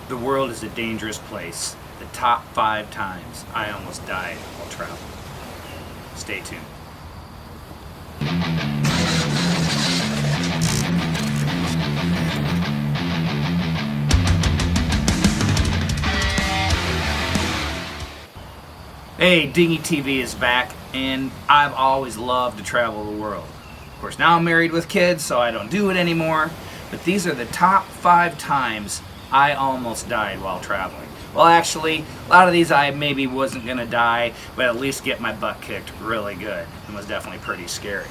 The world is a dangerous place. The top 5 times I almost died while traveling. Stay tuned. Hey, Dingy TV is back, and I've always loved to travel the world. Of course, now I'm married with kids, so I don't do it anymore, but these are the top 5 times I almost died while traveling. Well, actually, a lot of these I maybe wasn't going to die, but at least get my butt kicked really good. It was definitely pretty scary.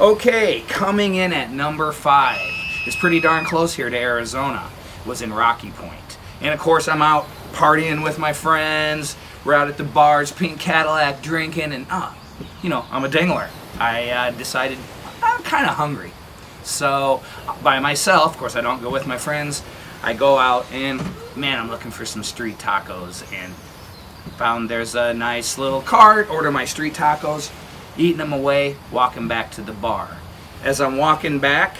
Okay, coming in at number 5 is pretty darn close here to Arizona, was in Rocky Point. And of course, I'm out partying with my friends. We're out at the bars, pink Cadillac, drinking, and you know, I'm a dingler. I decided I'm kind of hungry. So, by myself, of course I don't go with my friends, I go out and, man, I'm looking for some street tacos, and found there's a nice little cart, order my street tacos, eating them away, walking back to the bar. As I'm walking back,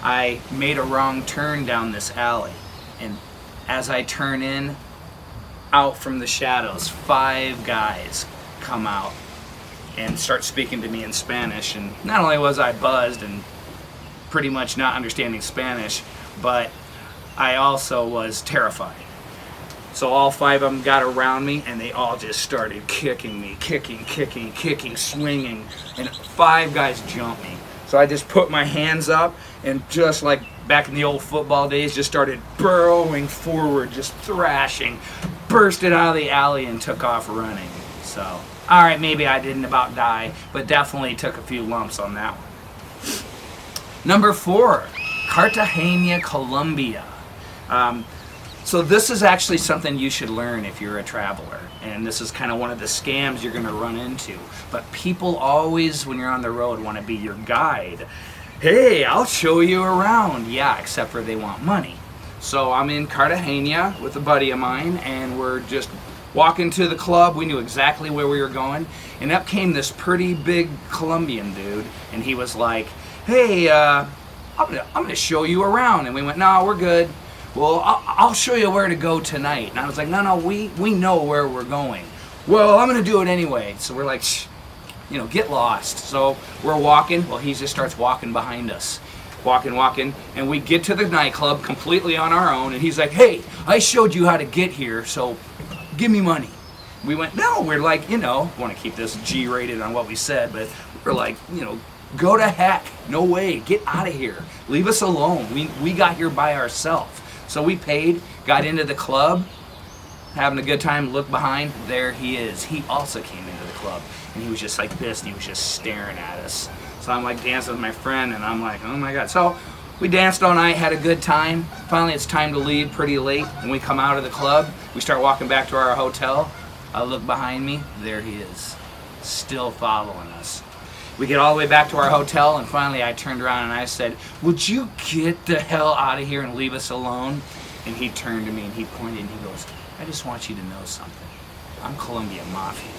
I made a wrong turn down this alley, and as I turn in, out from the shadows, 5 guys come out and start speaking to me in Spanish. And not only was I buzzed and pretty much not understanding Spanish, but I also was terrified. So all 5 of them got around me and they all just started kicking me, kicking, swinging, and 5 guys jumped me. So I just put my hands up and just like back in the old football days, just started burrowing forward, just thrashing, bursted out of the alley and took off running. So, alright, maybe I didn't about die, but definitely took a few lumps on that one. Number 4, Cartagena, Colombia. So this is actually something you should learn if you're a traveler, and this is kind of one of the scams you're going to run into. But people always, when you're on the road, want to be your guide. Hey, I'll show you around. Yeah, except for they want money. So I'm in Cartagena with a buddy of mine, and we're just walking to the club. We knew exactly where we were going, and up came this pretty big Colombian dude, and he was like, hey, I'm gonna show you around. And we went, no, we're good. Well, I'll show you where to go tonight. And I was like, no, we know where we're going. Well, I'm gonna do it anyway. So we're like, shh, you know, get lost. So we're walking. Well, he just starts walking behind us. Walking, and we get to the nightclub completely on our own, and he's like, hey, I showed you how to get here, so give me money. We went, no, we're like, you know, want to keep this G-rated on what we said, but we're like, you know, go to heck, no way, get out of here, leave us alone, we got here by ourselves. So we paid, got into the club, having a good time, look behind, there he is. He also came into the club, and he was just like this, and he was just staring at us. So I'm like dancing with my friend, and I'm like, oh my God. So we danced all night, had a good time. Finally, it's time to leave pretty late. When we come out of the club, we start walking back to our hotel. I look behind me, there he is, still following us. We get all the way back to our hotel, and finally I turned around and I said, would you get the hell out of here and leave us alone? And he turned to me and he pointed and he goes, I just want you to know something. I'm Colombian Mafia.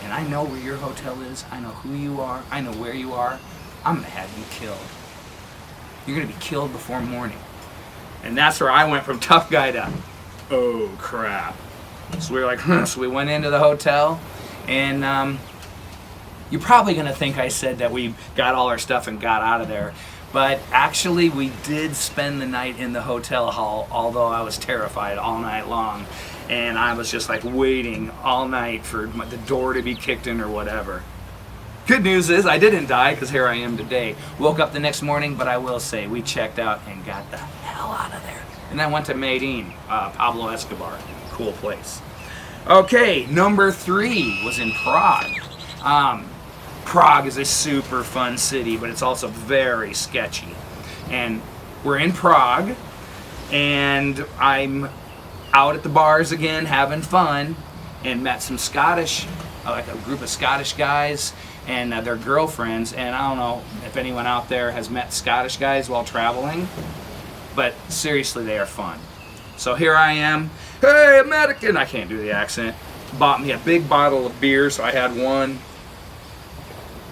And I know where your hotel is, I know who you are, I know where you are. I'm gonna have you killed. You're gonna be killed before morning. And that's where I went from tough guy to, oh crap. So we were like, huh. So we went into the hotel, and you're probably gonna think I said that we got all our stuff and got out of there. But actually we did spend the night in the hotel hall, although I was terrified all night long. And I was just like waiting all night for the door to be kicked in or whatever. Good news is I didn't die, because here I am today. Woke up the next morning, but I will say we checked out and got the hell out of there. And then went to Medellin, Pablo Escobar, cool place. Okay, number 3 was in Prague. Prague is a super fun city, but it's also very sketchy. And we're in Prague, and I'm out at the bars again, having fun, and met some Scottish, like a group of Scottish guys and their girlfriends. And I don't know if anyone out there has met Scottish guys while traveling, but seriously, they are fun. So here I am, hey, American, I can't do the accent. Bought me a big bottle of beer, so I had one.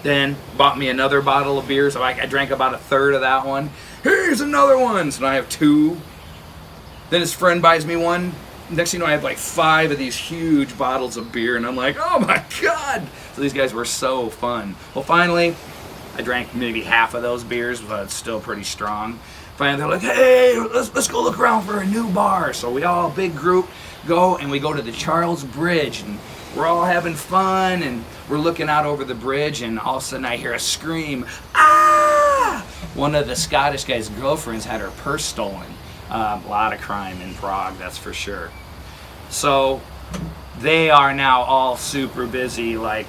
Then bought me another bottle of beer, so I drank about a third of that one. Here's another one, so now I have 2. Then his friend buys me one. Next thing you know, I have like 5 of these huge bottles of beer, and I'm like, oh my God. So these guys were so fun. Well, finally, I drank maybe half of those beers, but it's still pretty strong. Finally, they're like, hey, let's go look around for a new bar. So we all, big group, go, and we go to the Charles Bridge, and we're all having fun, and we're looking out over the bridge, and all of a sudden I hear a scream, ah! One of the Scottish guy's girlfriends had her purse stolen. A lot of crime in Prague, that's for sure. So they are now all super busy, like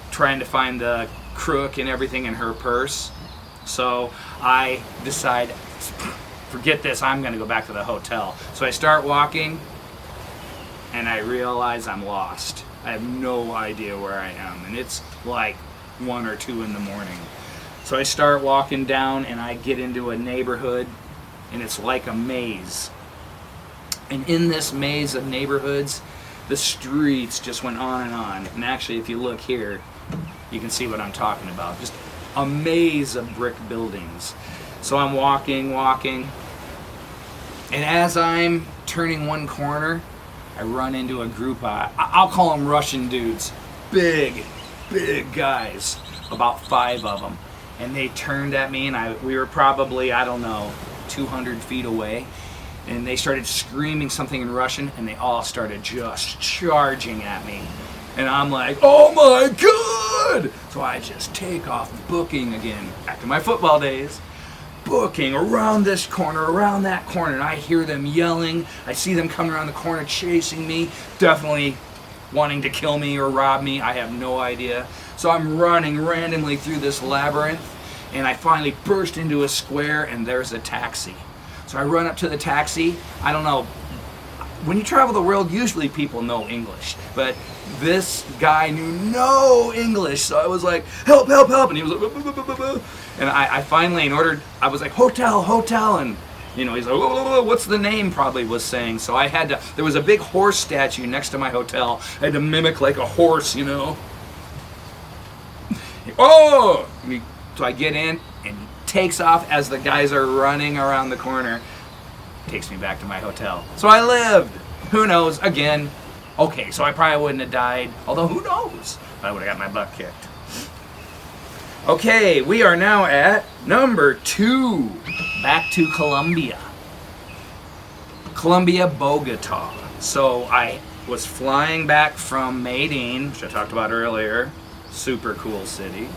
trying to find the crook and everything in her purse. So I decide, forget this, I'm gonna go back to the hotel. So I start walking, and I realize I'm lost. I have no idea where I am, and it's like 1 or 2 in the morning. So I start walking down, and I get into a neighborhood, and it's like a maze. And in this maze of neighborhoods, the streets just went on and on. And actually, if you look here, you can see what I'm talking about. Just a maze of brick buildings. So I'm walking, and as I'm turning one corner, I run into a group of, I'll call them Russian dudes. Big guys, about 5 of them. And they turned at me, and we were probably, I don't know, 200 feet away. And they started screaming something in Russian, and they all started just charging at me. And I'm like, oh my God! So I just take off booking again, back to my football days. Booking around this corner, around that corner, and I hear them yelling. I see them coming around the corner chasing me, definitely wanting to kill me or rob me. I have no idea. So I'm running randomly through this labyrinth, and I finally burst into a square, and there's a taxi. So I run up to the taxi. I don't know. When you travel the world, usually people know English, but this guy knew no English. So I was like, help, help, help. And he was like, buh, buh, buh, buh, buh. And I finally, I was like, hotel. And, you know, he's like, what's the name, probably was saying. So I had to, there was a big horse statue next to my hotel. I had to mimic like a horse, you know. Oh! So I get in, and he takes off as the guys are running around the corner. Takes me back to my hotel. So I lived. Who knows? Again, okay, so I probably wouldn't have died. Although, who knows? I would have got my butt kicked. Okay, we are now at number 2. Back to Colombia. Colombia, Bogota. So I was flying back from Medellin, which I talked about earlier. Super cool city.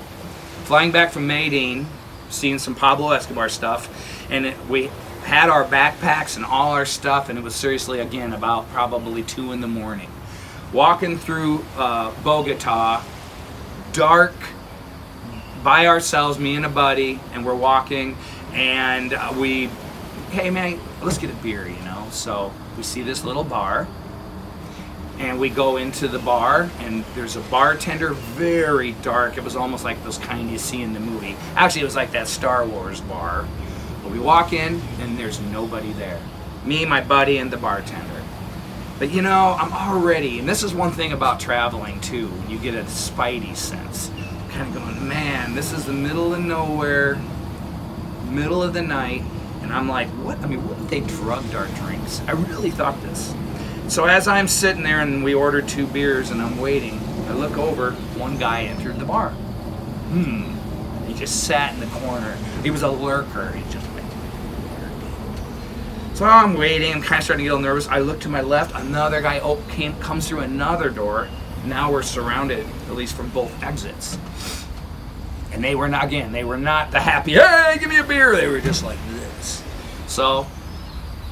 Flying back from Medellin, seeing some Pablo Escobar stuff, and we had our backpacks and all our stuff, and it was seriously, again, about probably 2 in the morning. Walking through Bogota, dark, by ourselves, me and a buddy, and we're walking, and hey man, let's get a beer, you know? So we see this little bar, and we go into the bar, and there's a bartender, very dark. It was almost like those kind you see in the movie. Actually, it was like that Star Wars bar. But we walk in, and there's nobody there. Me, my buddy, and the bartender. But you know, I'm already, and this is one thing about traveling too, when you get a spidey sense. Kind of going, man, this is the middle of nowhere, middle of the night, and I'm like, what if they drugged our drinks? I really thought this. So as I'm sitting there and we ordered 2 beers and I'm waiting, I look over, one guy entered the bar. He just sat in the corner. He was a lurker. He just went. So I'm waiting, I'm kind of starting to get a little nervous. I look to my left, another guy comes through another door. Now we're surrounded, at least from both exits. And they were not the happy, hey, give me a beer. They were just like this. So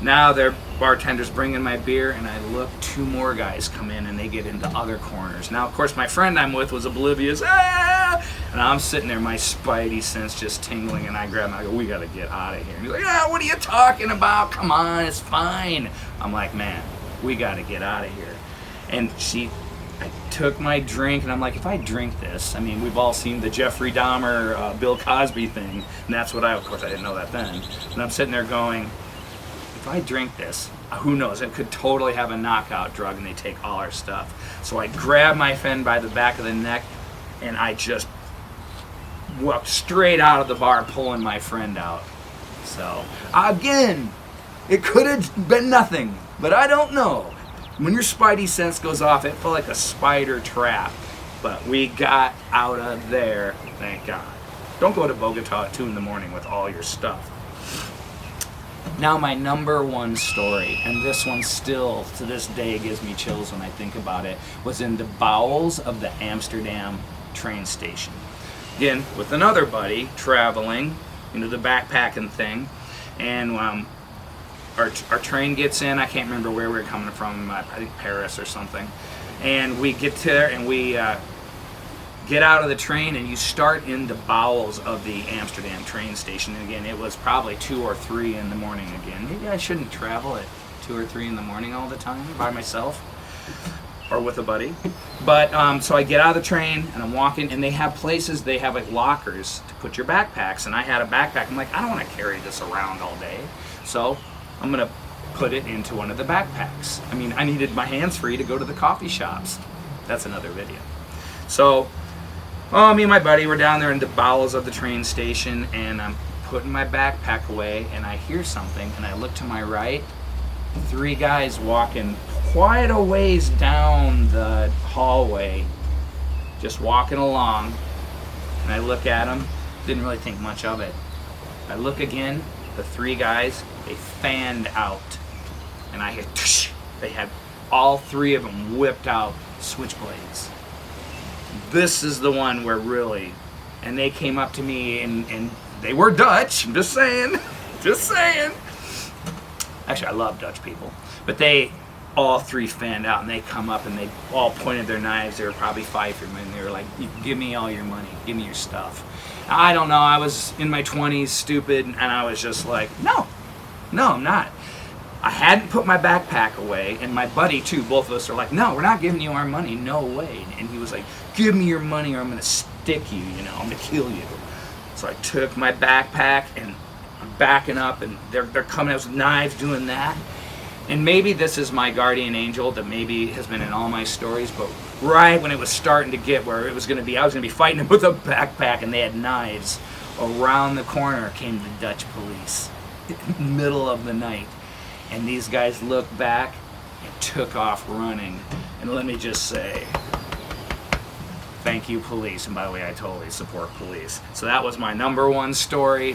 now their bartender's bringing my beer, and I look, 2 more guys come in, and they get into other corners. Now, of course, my friend I'm with was oblivious, and I'm sitting there, my spidey sense just tingling, and I grab him, I go, we gotta get out of here. And he's like, yeah, what are you talking about? Come on, it's fine. I'm like, man, we gotta get out of here. And I took my drink, and I'm like, if I drink this, I mean, we've all seen the Jeffrey Dahmer, Bill Cosby thing, and that's what of course, I didn't know that then. And I'm sitting there going, if I drink this, who knows, it could totally have a knockout drug, and they take all our stuff. So I grab my friend by the back of the neck, and I just walked straight out of the bar, pulling my friend out. So, again, It could have been nothing, but I don't know. When your spidey sense goes off, it felt like a spider trap. But we got out of there, thank God. Don't go to Bogota at 2 in the morning with all your stuff. Now my number one story, and this one still to this day gives me chills when I think about it, was in the bowels of the Amsterdam train station. Again, with another buddy traveling, the backpacking thing, and our train gets in. I can't remember where we were coming from. I think Paris or something. And we get there and we get out of the train, and you start in the bowels of the Amsterdam train station. And again, it was probably 2 or 3 in the morning again. Maybe I shouldn't travel at 2 or 3 in the morning all the time by myself or with a buddy. But so I get out of the train and I'm walking, and they have places, they have like lockers to put your backpacks. And I had a backpack. I'm like, I don't want to carry this around all day. So I'm going to put it into one of the backpacks. I mean, I needed my hands free to go to the coffee shops. That's another video. So me and my buddy were down there in the bowels of the train station, and I'm putting my backpack away, and I hear something, and I look to my right. 3 guys walking quite a ways down the hallway, just walking along, and I look at them, didn't really think much of it. I look again, the 3 guys, they fanned out, and I hear, tsh, they had all 3 of them whipped out switchblades. This is the one where really, and they came up to me, and they were Dutch, I'm just saying, Actually, I love Dutch people, but they all 3 fanned out, and they come up and they all pointed their knives. They were probably firemen, and they were like, give me all your money, give me your stuff. I don't know, I was in my 20s, stupid, and I was just like, no, I'm not. I hadn't put my backpack away, and my buddy too, both of us are like, no, we're not giving you our money, no way. And he was like, give me your money or I'm gonna stick you, I'm gonna kill you. So I took my backpack and I'm backing up, and they're coming out with knives doing that. And maybe this is my guardian angel that maybe has been in all my stories, but right when it was starting to get where it was gonna be, I was gonna be fighting them with a backpack and they had knives, around the corner came the Dutch police, middle of the night. And these guys looked back and took off running. And let me just say, thank you, police. And by the way, I totally support police. So that was my number one story.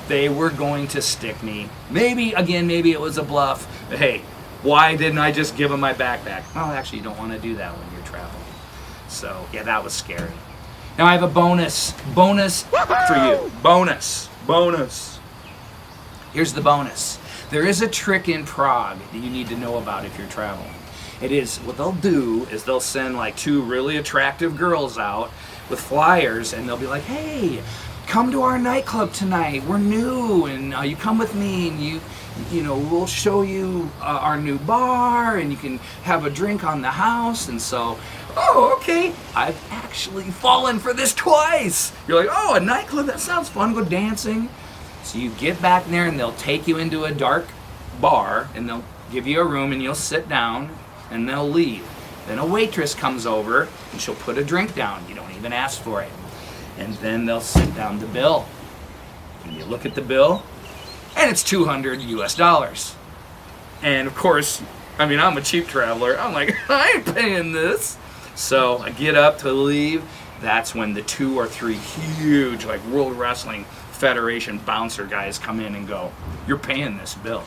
They were going to stick me. Maybe it was a bluff. But hey, why didn't I just give them my backpack? Well, actually, you don't want to do that when you're traveling. So yeah, that was scary. Now I have a bonus for you. Bonus. Here's the bonus. There is a trick in Prague that you need to know about if you're traveling. It is, what they'll do is they'll send like 2 really attractive girls out with flyers, and they'll be like, hey, come to our nightclub tonight, we're new, and you come with me, and we'll show you our new bar, and you can have a drink on the house. And so, oh, okay, I've actually fallen for this twice. You're like, oh, a nightclub, that sounds fun, go dancing. So you get back there, and they'll take you into a dark bar, and they'll give you a room, and you'll sit down, and they'll leave. Then a waitress comes over, and she'll put a drink down. You don't even ask for it. And then they'll sit down the bill. And you look at the bill, and it's $200 US. And of course, I'm a cheap traveler. I'm like, I ain't paying this. So I get up to leave. That's when the 2 or 3 huge, like World Wrestling Federation bouncer guys come in and go, you're paying this bill.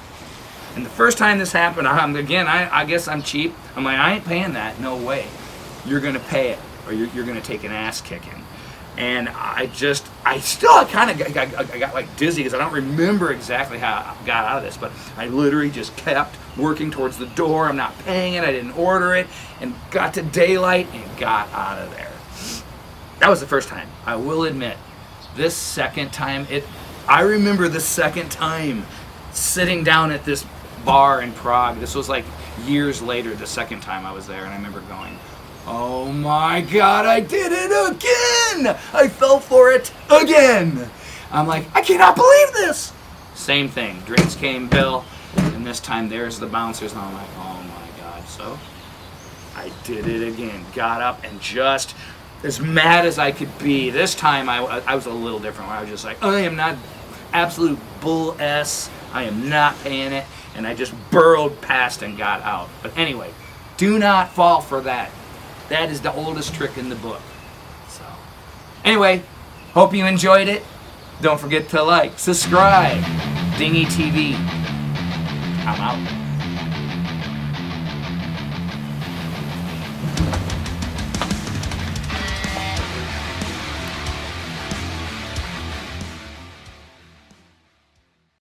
And the first time this happened, I guess I'm cheap. I'm like, I ain't paying that, no way. You're gonna pay it, or you're gonna take an ass kicking. And I still kind of got like dizzy, because I don't remember exactly how I got out of this, but I literally just kept working towards the door. I'm not paying it, I didn't order it, and got to daylight and got out of there. That was the first time. I will admit, this second time, I remember the second time sitting down at this bar in Prague. This was like years later, the second time I was there, and I remember going, oh my God, I did it again! I fell for it again! I'm like, I cannot believe this! Same thing, drinks came, bill, and this time there's the bouncers, and I'm like, oh my God. So I did it again, got up, and just as mad as I could be. This time I was a little different, where I was just like, I am not absolute bull S. I am not paying it. and I just burrowed past and got out. But anyway, do not fall for that. That is the oldest trick in the book. So, anyway, hope you enjoyed it. Don't forget to like, subscribe. Dingy TV. I'm out.